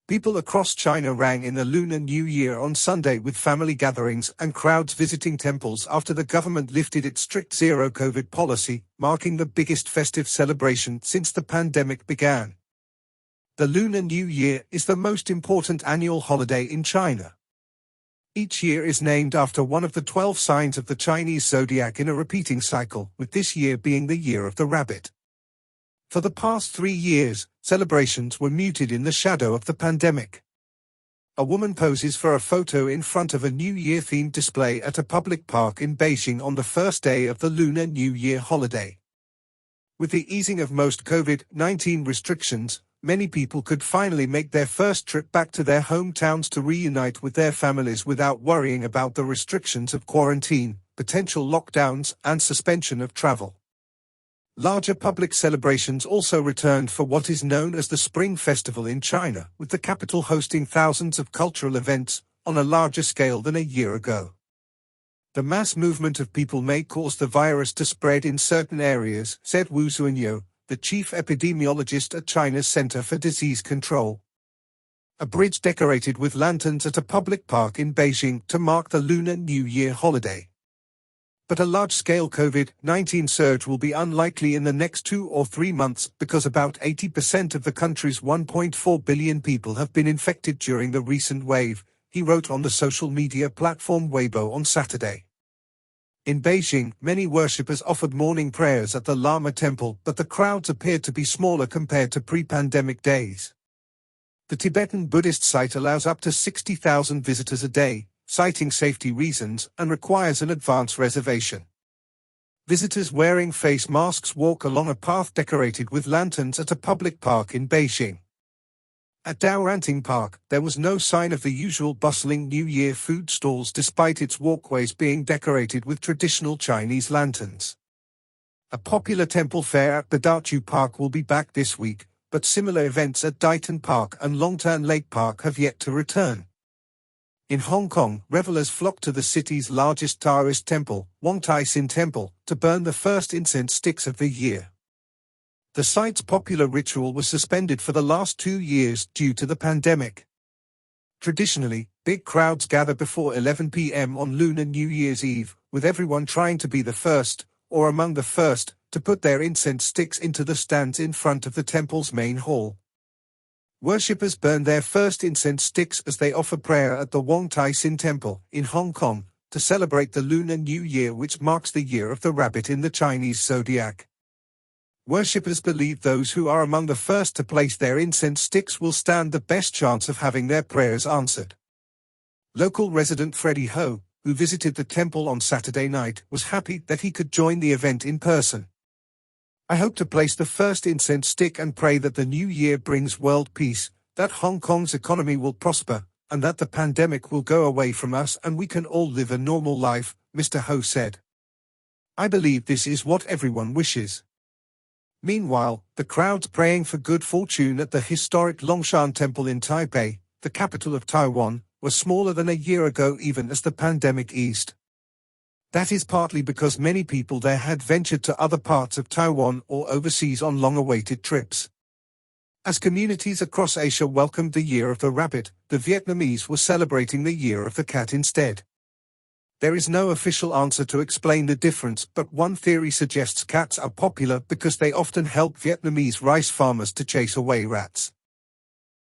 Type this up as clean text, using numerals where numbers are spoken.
People across China rang in the Lunar New Year on Sunday with family gatherings and crowds visiting temples after the government lifted its strict zero-COVID policy, marking the biggest festive celebration since the pandemic began. The Lunar New Year is the most important annual holiday in China. Each year is named after one of the 12 signs of the Chinese zodiac in a repeating cycle, with this year being the year of the rabbit. For the past 3 years, celebrations were muted in the shadow of the pandemic. A woman poses for a photo in front of a New Year-themed display at a public park in Beijing on the first day of the Lunar New Year holiday. With the easing of most COVID-19 restrictions, many people could finally make their first trip back to their hometowns to reunite with their families without worrying about the restrictions of quarantine, potential lockdowns, and suspension of travel. Larger public celebrations also returned for what is known as the Spring Festival in China, with the capital hosting thousands of cultural events, on a larger scale than a year ago. The mass movement of people may cause the virus to spread in certain areas, said Wu Zuanyo, the chief epidemiologist at China's Center for Disease Control. A bridge decorated with lanterns at a public park in Beijing to mark the Lunar New Year holiday. But a large-scale COVID-19 surge will be unlikely in the next 2 or 3 months because about 80% of the country's 1.4 billion people have been infected during the recent wave, he wrote on the social media platform Weibo on Saturday. In Beijing, many worshippers offered morning prayers at the Lama Temple, but the crowds appeared to be smaller compared to pre-pandemic days. The Tibetan Buddhist site allows up to 60,000 visitors a day, citing safety reasons, and requires an advance reservation. Visitors wearing face masks walk along a path decorated with lanterns at a public park in Beijing. At Daoranting Park, there was no sign of the usual bustling New Year food stalls despite its walkways being decorated with traditional Chinese lanterns. A popular temple fair at Badachu Park will be back this week, but similar events at Dighton Park and Longtan Lake Park have yet to return. In Hong Kong, revelers flocked to the city's largest Taoist temple, Wong Tai Sin Temple, to burn the first incense sticks of the year. The site's popular ritual was suspended for the last 2 years due to the pandemic. Traditionally, big crowds gather before 11 p.m. on Lunar New Year's Eve, with everyone trying to be the first, or among the first, to put their incense sticks into the stands in front of the temple's main hall. Worshippers burn their first incense sticks as they offer prayer at the Wong Tai Sin Temple, in Hong Kong, to celebrate the Lunar New Year, which marks the year of the rabbit in the Chinese zodiac. Worshippers believe those who are among the first to place their incense sticks will stand the best chance of having their prayers answered. Local resident Freddie Ho, who visited the temple on Saturday night, was happy that he could join the event in person. I hope to place the first incense stick and pray that the new year brings world peace, that Hong Kong's economy will prosper, and that the pandemic will go away from us and we can all live a normal life, Mr. Ho said. I believe this is what everyone wishes. Meanwhile, the crowds praying for good fortune at the historic Longshan Temple in Taipei, the capital of Taiwan, were smaller than a year ago even as the pandemic eased. That is partly because many people there had ventured to other parts of Taiwan or overseas on long-awaited trips. As communities across Asia welcomed the Year of the Rabbit, the Vietnamese were celebrating the Year of the Cat instead. There is no official answer to explain the difference, but one theory suggests cats are popular because they often help Vietnamese rice farmers to chase away rats.